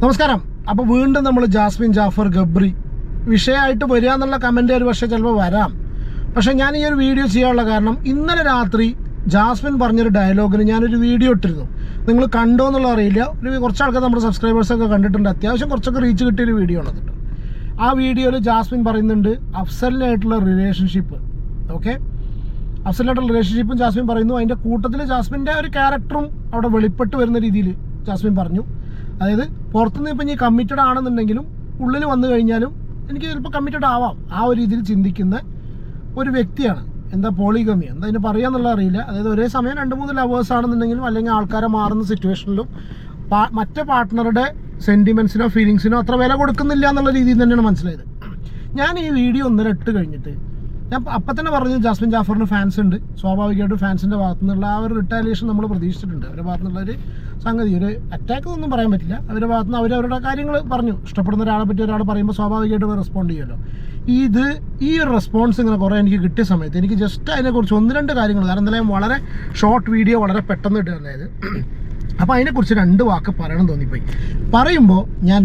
നമസ്കാരം. അപ്പോൾ വീണ്ടും നമ്മൾ ജാസ്മിൻ ജാഫർ ഗബ്രി വിഷയമായിട്ട് വരിക എന്നുള്ള കമൻറ്റ് ഒരു പക്ഷേ ചിലപ്പോൾ വരാം. പക്ഷേ ഞാൻ ഈ ഒരു വീഡിയോ ചെയ്യാനുള്ള കാരണം ഇന്നലെ രാത്രി ജാസ്മിൻ പറഞ്ഞൊരു ഡയലോഗിന് ഞാനൊരു വീഡിയോ ഇട്ടിരുന്നു. നിങ്ങൾ കണ്ടോ എന്നുള്ള അറിയില്ല. കുറച്ച് ആൾക്കാർ നമ്മുടെ സബ്സ്ക്രൈബേഴ്സൊക്കെ കണ്ടിട്ടുണ്ട്. അത്യാവശ്യം കുറച്ചൊക്കെ റീച്ച് കിട്ടിയൊരു വീഡിയോ ആണ് കേട്ടോ. ആ വീഡിയോയിൽ ജാസ്മിൻ പറയുന്നുണ്ട് അഫ്സലിനായിട്ടുള്ള റിലേഷൻഷിപ്പ്. ഓക്കെ, അഫ്സലിനായിട്ടുള്ള റിലേഷൻഷിപ്പും ജാസ്മിൻ പറയുന്നു. അതിൻ്റെ കൂട്ടത്തിൽ ജാസ്മിൻ്റെ ഒരു ക്യാരക്ടറും അവിടെ വെളിപ്പെട്ട് വരുന്ന രീതിയിൽ ജാസ്മിൻ പറഞ്ഞു. അതായത് പുറത്തുനിന്ന് ഇപ്പം ഇനി കമ്മിറ്റഡ് ആണെന്നുണ്ടെങ്കിലും ഉള്ളിൽ വന്നു കഴിഞ്ഞാലും എനിക്ക് ചിലപ്പോൾ കമ്മിറ്റഡ് ആവാം. ആ ഒരു രീതിയിൽ ചിന്തിക്കുന്ന ഒരു വ്യക്തിയാണ്. എന്താ പോളിഗമി എന്താ അതിന് പറയാന്നുള്ളത് അറിയില്ല. അതായത് ഒരേ സമയം 2-3 ലവേഴ്സ് ആണെന്നുണ്ടെങ്കിലും അല്ലെങ്കിൽ ആൾക്കാരെ മാറുന്ന സിറ്റുവേഷനിലും മറ്റേ പാർട്ട്ണറുടെ സെൻറ്റിമെൻസിനോ ഫീലിങ്സിനോ അത്ര വില കൊടുക്കുന്നില്ല എന്നുള്ള രീതിയിൽ തന്നെയാണ് മനസ്സിലായത്. ഞാൻ ഈ വീഡിയോ 1.5 ഇട്ട് കഴിഞ്ഞിട്ട് ഞാൻ അപ്പം തന്നെ പറഞ്ഞു ജാസ്മിൻ ജാഫറിന് ഫാൻസ് ഉണ്ട്. സ്വാഭാവികമായിട്ടും ഫാൻസിൻ്റെ ഭാഗത്തു നിന്നുള്ള ആ ഒരു റിട്ടാലിയേഷൻ നമ്മൾ പ്രതീക്ഷിച്ചിട്ടുണ്ട്. അവരുടെ ഭാഗത്തു നിന്നുള്ളൊരു സംഗതി, ഒരു അറ്റാക്ക് ഒന്നും പറയാൻ പറ്റില്ല. അവരുടെ ഭാഗത്തു നിന്ന് അവരവരുടെ കാര്യങ്ങൾ പറഞ്ഞു. ഇഷ്ടപ്പെടുന്ന ഒരാളെ പറ്റി ഒരാൾ പറയുമ്പോൾ സ്വാഭാവികമായിട്ടും റെസ്പോണ്ട് ചെയ്യുമല്ലോ. ഈ ഒരു റെസ്പോൺസ് ഇങ്ങനെ കുറേ എനിക്ക് കിട്ടിയ സമയത്ത് എനിക്ക് ജസ്റ്റ് അതിനെക്കുറിച്ച് 1-2 കാര്യങ്ങൾ, കാരണം എന്തായാലും വളരെ ഷോർട്ട് വീഡിയോ വളരെ പെട്ടെന്ന് ഇട്ട് തന്നത്. അപ്പോൾ അതിനെക്കുറിച്ച് 2 വാക്ക് പറയണം തോന്നിപ്പോയി. പറയുമ്പോൾ ഞാൻ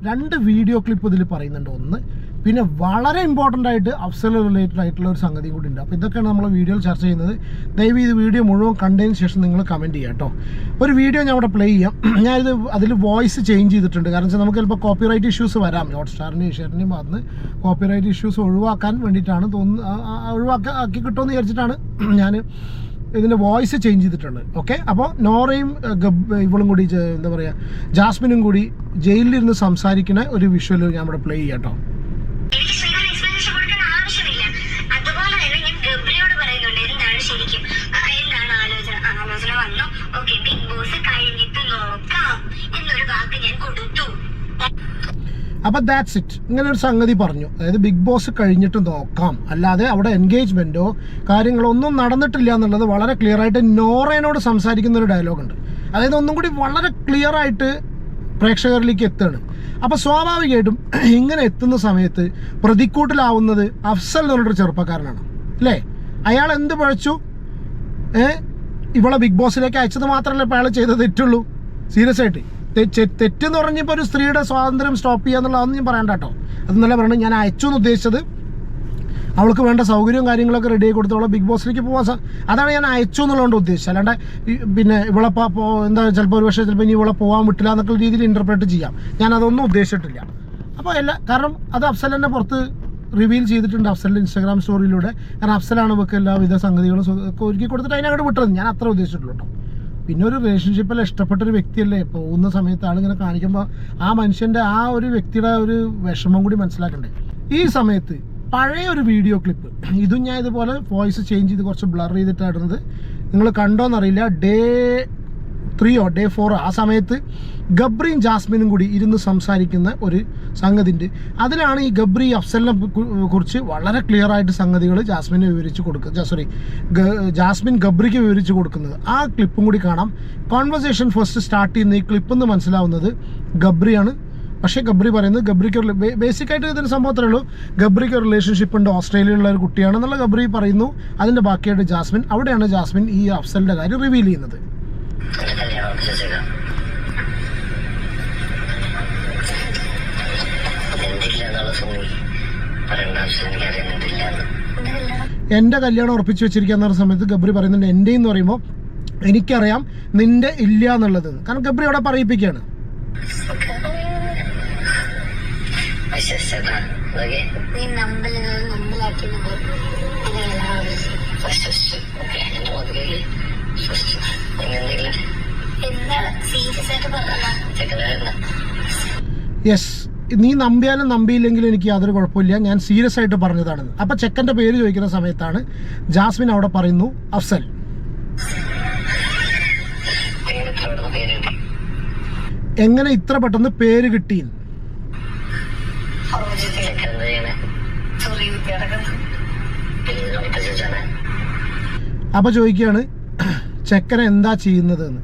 രണ്ട് വീഡിയോ ക്ലിപ്പ് ഇതിൽ പറയുന്നുണ്ട്. ഒന്ന്, പിന്നെ വളരെ ഇമ്പോർട്ടൻ്റ് ആയിട്ട് അഫ്സൽ റിലേറ്റഡ് ആയിട്ടുള്ള ഒരു സംഗതി കൂടി ഉണ്ട്. അപ്പോൾ ഇതൊക്കെയാണ് നമ്മൾ വീഡിയോയിൽ ചർച്ച ചെയ്യുന്നത്. ദയവ് ഇത് വീഡിയോ മുഴുവൻ കണ്ടതിന് ശേഷം നിങ്ങൾ കമൻറ്റ് ചെയ്യുക കേട്ടോ. ഒരു വീഡിയോ ഞാൻ അവിടെ പ്ലേ ചെയ്യാം. ഞാനിത് അതിൽ വോയിസ് ചേഞ്ച് ചെയ്തിട്ടുണ്ട്. കാരണം വെച്ചാൽ നമുക്ക് ചിലപ്പോൾ കോപ്പിറൈറ്റ് ഇഷ്യൂസ് വരാം. ഹോട്ട്സ്റ്റാറിൻ്റെയും ഏഷ്യാനെൻ്റെയും ഭാഗത്ത് കോപ്പിറൈറ്റ് ഇഷ്യൂസ് ഒഴിവാക്കാൻ വേണ്ടിയിട്ടാണ് ആക്കി കിട്ടുമെന്ന് വിചാരിച്ചിട്ടാണ് ഞാൻ ഇതിൻ്റെ വോയിസ് ചേഞ്ച് ചെയ്തിട്ടുണ്ട്. ഓക്കെ, അപ്പോൾ നോറയും ഇവളും കൂടി എന്താ പറയുക ജാസ്മിനും കൂടി ജയിലിലിരുന്ന് സംസാരിക്കുന്ന ഒരു വിഷ്വൽ ഞാൻ ഇവിടെ പ്ലേ ചെയ്യാം കേട്ടോ. അപ്പോൾ ദാറ്റ്സ് ഇറ്റ്. ഇങ്ങനെ ഒരു സംഗതി പറഞ്ഞു. അതായത് ബിഗ് ബോസ് കഴിഞ്ഞിട്ട് നോക്കാം, അല്ലാതെ അവിടെ എൻഗേജ്മെൻറ്റോ കാര്യങ്ങളോ ഒന്നും നടന്നിട്ടില്ല എന്നുള്ളത് വളരെ ക്ലിയർ ആയിട്ട് നോറേനോട് സംസാരിക്കുന്ന ഒരു ഡയലോഗുണ്ട്. അതായത് ഒന്നും കൂടി വളരെ ക്ലിയർ ആയിട്ട് പ്രേക്ഷകരിലേക്ക് എത്തുകയാണ്. അപ്പോൾ സ്വാഭാവികമായിട്ടും ഇങ്ങനെ എത്തുന്ന സമയത്ത് പ്രതിക്കൂട്ടിലാവുന്നത് അഫ്സൽ എന്നുള്ളൊരു ചെറുപ്പക്കാരനാണ് അല്ലേ. അയാൾ എന്ത് പഴച്ചു? ഇവളെ ബിഗ് ബോസിലേക്ക് അയച്ചത് മാത്രമല്ല ഇപ്പോൾ അയാൾ ചെയ്തത് തെറ്റുള്ളൂ. സീരിയസ് ആയിട്ട് തെറ്റെന്ന് പറഞ്ഞപ്പോൾ ഒരു സ്ത്രീയുടെ സ്വാതന്ത്ര്യം സ്റ്റോപ്പ് ചെയ്യുക എന്നുള്ളതൊന്നും ഞാൻ പറയണ്ട കേട്ടോ. അതെന്നല്ല പറയണത്. ഞാൻ അയച്ചു എന്ന് ഉദ്ദേശിച്ചത് അവൾക്ക് വേണ്ട സൗകര്യവും കാര്യങ്ങളൊക്കെ റെഡി ആയി കൊടുത്ത് അവളെ ബിഗ് ബോസിലേക്ക് പോകാൻ അതാണ് ഞാൻ അയച്ചു എന്നുള്ളതുകൊണ്ട് ഉദ്ദേശിച്ചത്. അല്ലാണ്ട് പിന്നെ ഇവളെ എന്താ ചിലപ്പോൾ ഒരു പക്ഷേ ചിലപ്പോൾ ഇനി ഇവളെ പോകാൻ വിട്ടില്ല എന്നൊക്കെ രീതിയിൽ ഇൻ്റർപ്രറ്റ് ചെയ്യാം. ഞാൻ അതൊന്നും ഉദ്ദേശിച്ചിട്ടില്ല. അപ്പോൾ കാരണം അത് അഫ്സൽ തന്നെ പുറത്ത് റിവീൽ ചെയ്തിട്ടുണ്ട് അഫ്സലിൻ്റെ ഇൻസ്റ്റാഗ്രാം സ്റ്റോറിയിലൂടെ. കാരണം അഫ്സലാണ് ഇവർക്ക് എല്ലാവിധ സംഗതികളും ഒരുക്കി കൊടുത്തിട്ട് അതിനങ്ങോട്ട് വിട്ടത്. ഞാൻ അത്ര ഉദ്ദേശിച്ചിട്ടുള്ളൂ കേട്ടോ. പിന്നെ ഒരു റിലേഷൻഷിപ്പിൽ ഇഷ്ടപ്പെട്ടൊരു വ്യക്തിയല്ലേ പോകുന്ന സമയത്ത് ആളിങ്ങനെ കാണിക്കുമ്പോൾ ആ മനുഷ്യൻ്റെ ആ ഒരു വ്യക്തിയുടെ ഒരു വിഷമം കൂടി മനസ്സിലാക്കണ്ടേ. ഈ സമയത്ത് പഴയ ഒരു വീഡിയോ ക്ലിപ്പ് ഇതും ഞാൻ ഇതുപോലെ വോയിസ് ചേഞ്ച് ചെയ്ത് കുറച്ച് ബ്ലർ ചെയ്തിട്ടായിരുന്നത്. നിങ്ങൾ കണ്ടോന്നറിയില്ല. ഡേ 3 ഡേ 4 ആ സമയത്ത് ഗബ്രിയും ജാസ്മിനും കൂടി ഇരുന്ന് സംസാരിക്കുന്ന ഒരു സംഗതി ഉണ്ട്. അതിലാണ് ഈ ഗബ്രി അഫ്സലിനെ കുറിച്ച് വളരെ ക്ലിയർ ആയിട്ട് സംഗതികൾ ജാസ്മിന് വിവരിച്ച് കൊടുക്കുന്നത്. ജാസ്മിൻ ഗബ്രിക്ക് വിവരിച്ച് കൊടുക്കുന്നത്. ആ ക്ലിപ്പും കൂടി കാണാം. കോൺവെർസേഷൻ ഫസ്റ്റ് സ്റ്റാർട്ട് ചെയ്യുന്ന ഈ ക്ലിപ്പെന്ന് മനസ്സിലാവുന്നത് ഗബ്രിയാണ്. പക്ഷേ ഗബ്രി പറയുന്നത് ഗബ്രിക്ക് ഒരു ബേസിക്കായിട്ട് ഇതിന് സംഭവത്രേ ഉള്ളൂ. ഗബ്രിക്ക് ഒരു റിലേഷൻഷിപ്പ് ഉണ്ട്, ഓസ്ട്രേലിയയിലുള്ള ഒരു കുട്ടിയാണെന്നുള്ള ഗബ്രി പറയുന്നു. അതിൻ്റെ ബാക്കിയായിട്ട് ജാസ്മിൻ, അവിടെയാണ് ജാസ്മിൻ ഈ അഫ്സലിൻ്റെ കാര്യം റിവീൽ ചെയ്യുന്നത്. എൻ്റെ കല്യാണം ഉറപ്പിച്ചു വെച്ചിരിക്കുന്ന സമയത്ത് ഗബ്രി പറയുന്നുണ്ട് എൻ്റെ എന്ന് പറയുമ്പോൾ എനിക്കറിയാം നിന്റെ ഇല്ല എന്നുള്ളത്. കാരണം ഗബ്രി അവിടെ പറയിപ്പിക്കുകയാണ്. യെസ്, നീ നമ്പിയാലും നമ്പിയില്ലെങ്കിലും എനിക്ക് യാതൊരു കുഴപ്പമില്ല, ഞാൻ സീരിയസ് ആയിട്ട് പറഞ്ഞതാണെന്ന്. അപ്പം ചെക്കൻ്റെ പേര് ചോദിക്കുന്ന സമയത്താണ് ജാസ്മിൻ അവിടെ പറയുന്നു അഫ്സൽ. എങ്ങനെ ഇത്ര പെട്ടെന്ന് പേര് കിട്ടി? അപ്പോൾ ചോദിക്കുകയാണ് ചെക്കനെ എന്താ ചെയ്യുന്നതെന്ന്.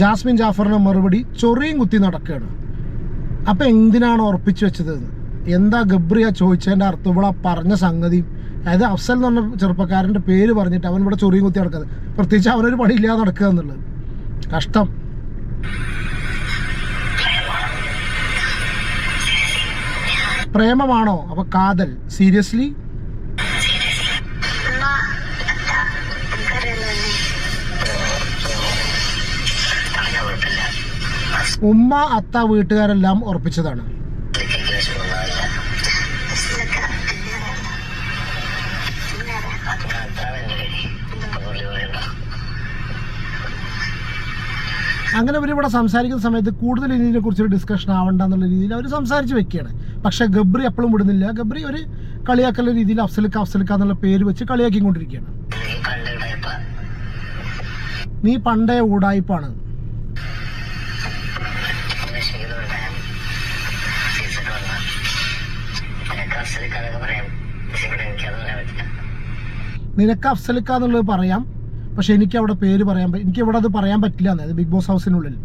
ജാസ്മിൻ ജാഫറിൻ്റെ മറുപടി ചൊറിയും കുത്തി നടക്കുകയാണ്. അപ്പം എന്തിനാണ് ഉറപ്പിച്ചു വെച്ചതെന്ന്. എന്താ ഗബ്രിയ ചോദിച്ചതിൻ്റെ അർത്ഥം? ഇവിടെ പറഞ്ഞ സംഗതി, അതായത് അഫ്സൽ എന്ന് പറഞ്ഞ ചെറുപ്പക്കാരൻ്റെ പേര് പറഞ്ഞിട്ട് അവൻ ഇവിടെ ചൊറിയും കുത്തി നടക്കുന്നത്, പ്രത്യേകിച്ച് അവനൊരു പണിയില്ലാതെ നടക്കുക എന്നുള്ളത് കഷ്ടം. പ്രേമമാണോ? അപ്പോൾ കാതൽ. സീരിയസ്ലി? ഉമ്മ അത്ത വീട്ടുകാരെല്ലാം ഉറപ്പിച്ചതാണ്. അങ്ങനെ ഇവരിവിടെ സംസാരിക്കുന്ന സമയത്ത് കൂടുതൽ ഇതിനെ കുറിച്ചൊരു ഡിസ്കഷൻ ആവണ്ട എന്നുള്ള രീതിയിൽ അവർ സംസാരിച്ച് വെക്കുകയാണ്. പക്ഷേ ഗബ്രി എപ്പോഴും വിടുന്നില്ല. ഗബ്രി ഒരു കളിയാക്കലുള്ള രീതിയിൽ അഫ്സലിക്ക എന്നുള്ള പേര് വെച്ച് കളിയാക്കിക്കൊണ്ടിരിക്കുകയാണ്. നീ പണ്ടേ ഊടായിപ്പാണ്. നിനക്ക് അഫ്സലിക്ക എന്നുള്ളത് പറയാം, പക്ഷെ എനിക്ക് അവിടെ പേര് പറയാൻ എനിക്ക് ഇവിടെ അത് പറയാൻ പറ്റില്ല. അതായത് ബിഗ് ബോസ് ഹൗസിനുള്ളിൽ.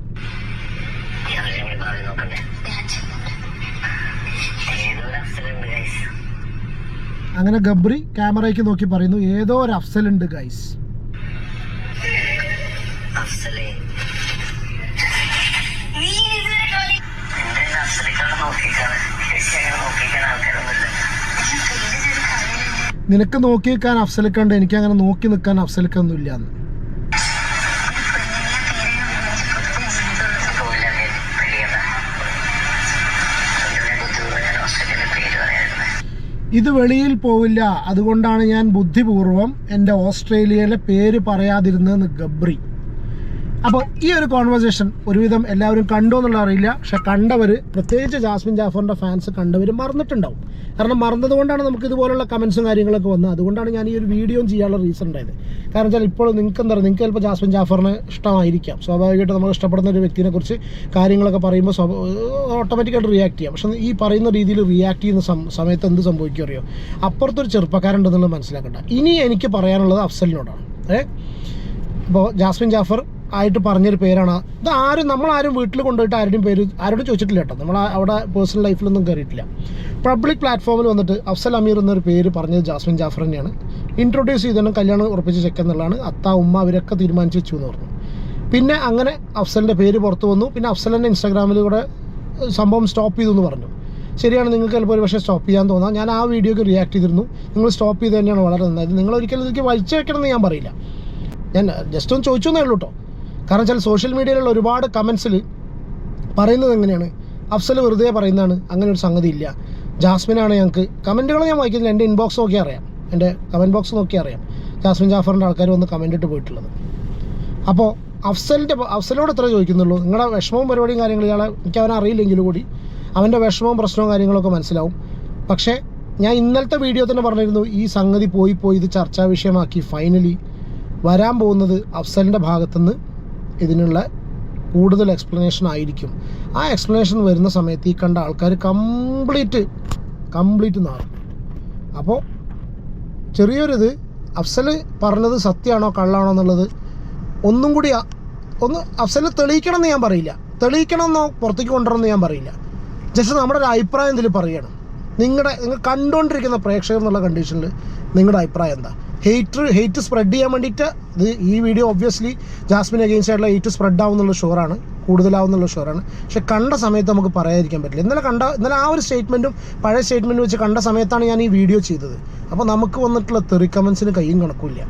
അങ്ങനെ ഗബ്രി ക്യാമറയ്ക്ക് നോക്കി പറയുന്നു, ഏതോ ഒരു അഫ്സലുണ്ട് ഗൈസ്. നിനക്ക് നോക്കി നിൽക്കാൻ അഫ്സലിക്കുണ്ട്, എനിക്ക് അങ്ങനെ നോക്കി നിൽക്കാൻ അഫ്സലിക്കൊന്നും ഇല്ല. ഇത് വെളിയിൽ പോവില്ല, അതുകൊണ്ടാണ് ഞാൻ ബുദ്ധിപൂർവം എൻ്റെ ഓസ്ട്രേലിയയിലെ പേര് പറയാതിരുന്നതെന്ന് ഗബ്രി. അപ്പോൾ ഈ ഒരു കോൺവെർസേഷൻ ഒരുവിധം എല്ലാവരും കണ്ടോ എന്നുള്ള അറിയില്ല. പക്ഷെ കണ്ടവർ, പ്രത്യേകിച്ച് ജാസ്മിൻ ജാഫറിൻ്റെ ഫാൻസ് കണ്ടവർ മറന്നിട്ടുണ്ടാവും. കാരണം മറന്നതുകൊണ്ടാണ് നമുക്ക് ഇതുപോലുള്ള കമൻസും കാര്യങ്ങളൊക്കെ വന്നത്. അതുകൊണ്ടാണ് ഞാൻ ഈ ഒരു വീഡിയോ ചെയ്യാനുള്ള റീസൺ ഉണ്ടായത്. കാരണം വെച്ചാൽ ഇപ്പോൾ നിങ്ങൾക്ക് എന്താ പറയുക, നിങ്ങൾക്ക് ചിലപ്പോൾ ജാസ്മിൻ ജാഫറിനെ ഇഷ്ടമായിരിക്കാം. സ്വാഭാവികമായിട്ട് നമ്മൾ ഇഷ്ടപ്പെടുന്ന ഒരു വ്യക്തിനെ കുറിച്ച് കാര്യങ്ങളൊക്കെ പറയുമ്പോൾ ഓട്ടോമാറ്റിക്കായിട്ട് റിയാക്ട് ചെയ്യാം. പക്ഷേ ഈ പറയുന്ന രീതിയിൽ റിയാക്ട് ചെയ്യുന്ന സമയത്ത് എന്ത് സംഭവിക്കും അറിയോ? അപ്പുറത്തൊരു ചെറുപ്പക്കാരുണ്ടെന്നുള്ളത് മനസ്സിലാക്കണ്ട. ഇനി എനിക്ക് പറയാനുള്ളത് അഫ്സലിനോടാണ്. ഇപ്പോൾ ജാസ്മിൻ ജാഫർ ആയിട്ട് പറഞ്ഞൊരു പേരാണ് ഇത്. നമ്മളാരും വീട്ടിൽ കൊണ്ടുപോയിട്ട് ആരോടും ചോദിച്ചിട്ടില്ല കേട്ടോ. നമ്മൾ അവിടെ പേഴ്സണൽ ലൈഫിലൊന്നും കയറിയിട്ടില്ല. പബ്ലിക് പ്ലാറ്റ്ഫോമിൽ വന്നിട്ട് അഫ്സൽ അമീർ എന്നൊരു പേര് പറഞ്ഞത് ജാസ്മിൻ ജാഫർ തന്നെയാണ്. ഇൻട്രൊഡ്യൂസ് ചെയ്തതിനും കല്യാണം ഉറപ്പിച്ച് ചെക്ക് എന്നുള്ളതാണ്. അത്ത ഉമ്മ അവരൊക്കെ തീരുമാനിച്ച് വെച്ചു എന്ന് പറഞ്ഞു. പിന്നെ അങ്ങനെ അഫ്സലിൻ്റെ പേര് പുറത്ത് വന്നു. പിന്നെ അഫ്സൽ തന്നെ ഇൻസ്റ്റാഗ്രാമിലൂടെ സംഭവം സ്റ്റോപ്പ് ചെയ്തു എന്ന് പറഞ്ഞു. ശരിയാണ്, നിങ്ങൾക്ക് ചിലപ്പോൾ ഒരു പക്ഷേ സ്റ്റോപ്പ് ചെയ്യാൻ തോന്നാം. ഞാൻ ആ വീഡിയോക്ക് റിയാക്ട് ചെയ്തിരുന്നു. നിങ്ങൾ സ്റ്റോപ്പ് ചെയ്ത് തന്നെയാണ് വളരെ നന്നായത്. നിങ്ങൾ ഒരിക്കലും ഇതിലേക്ക് വലിച്ചു വെക്കണമെന്ന് ഞാൻ പറയില്ല. ഞാൻ ജസ്റ്റ് ഒന്ന് ചോദിച്ചു എന്നേ ഉള്ളൂ കേട്ടോ. കാരണം വെച്ചാൽ സോഷ്യൽ മീഡിയയിലുള്ള ഒരുപാട് കമൻസിൽ പറയുന്നത് എങ്ങനെയാണ്, അഫ്സൽ വെറുതെ പറയുന്നതാണ്, അങ്ങനെ ഒരു സംഗതി ഇല്ല. ജാസ്മിനാണ് ഞങ്ങൾക്ക് കമൻറ്റുകൾ ഞാൻ വായിക്കുന്നില്ല. എൻ്റെ ഇൻബോക്സ് നോക്കി അറിയാം, എൻ്റെ കമൻറ്റ് ബോക്സ് നോക്കി അറിയാം ജാസ്മിൻ ജാഫറിൻ്റെ ആൾക്കാർ വന്ന് കമൻറ്റ് ഇട്ട് പോയിട്ടുള്ളത്. അപ്പോൾ അഫ്സലോട് എത്ര ചോദിക്കുന്നുള്ളൂ. നിങ്ങളുടെ വിഷമവും പരിപാടിയും കാര്യങ്ങളും എനിക്ക് അവനെ അറിയില്ലെങ്കിലും കൂടി അവൻ്റെ വിഷമവും പ്രശ്നവും കാര്യങ്ങളൊക്കെ മനസ്സിലാവും. പക്ഷേ ഞാൻ ഇന്നലത്തെ വീഡിയോ തന്നെ പറഞ്ഞിരുന്നു, ഈ സംഗതി പോയി ഇത് ചർച്ചാ വിഷയമാക്കി ഫൈനലി വരാൻ പോകുന്നത് അഫ്സലിൻ്റെ ഭാഗത്തുനിന്ന് ഇതിനുള്ള കൂടുതൽ എക്സ്പ്ലനേഷൻ ആയിരിക്കും. ആ എക്സ്പ്ലനേഷൻ വരുന്ന സമയത്ത് ഈ കണ്ട ആൾക്കാർ കംപ്ലീറ്റ് മാറും. അപ്പോൾ ചെറിയൊരിത് അഫ്സൽ പറഞ്ഞത് സത്യമാണോ കള്ളാണോ എന്നുള്ളത് ഒന്നും കൂടി ഒന്ന് അഫ്സൽ തെളിയിക്കണമെന്ന് ഞാൻ പറയില്ല, തെളിയിക്കണമെന്നോ പുറത്തേക്ക് കൊണ്ടുവരണമെന്ന് ഞാൻ പറയില്ല. ജസ്റ്റ് നമ്മുടെ ഒരു അഭിപ്രായം ഇതിൽ പറയുകയാണ്. നിങ്ങൾ കണ്ടുകൊണ്ടിരിക്കുന്ന പ്രേക്ഷകർ എന്നുള്ള കണ്ടീഷനിൽ നിങ്ങളുടെ അഭിപ്രായം എന്താ? ഹെയ്റ്റ് സ്പ്രെഡ് ചെയ്യാൻ വേണ്ടിയിട്ട് ഈ വീഡിയോ ഒബ്വിയസ്ലി ജാസ്മിൻ അഗെയിൻസ്റ്റ് ആയിട്ടുള്ള ഹെയ്റ്റ് സ്പ്രെഡ് ആവുന്നുള്ള ഷുവറാണ്, കൂടുതലാവുന്നുള്ള ഷുവറാണ്. പക്ഷെ കണ്ട സമയത്ത് നമുക്ക് പറയാതിരിക്കാൻ പറ്റില്ല. ഇന്നലെ ആ ഒരു സ്റ്റേറ്റ്മെൻറ്റും പഴയ സ്റ്റേറ്റ്മെൻറ്റും വെച്ച് കണ്ട സമയത്താണ് ഞാൻ ഈ വീഡിയോ ചെയ്തത്. അപ്പോൾ നമുക്ക് വന്നിട്ടുള്ള തെറി കമൻസിന് കയ്യും കണക്കില്ല.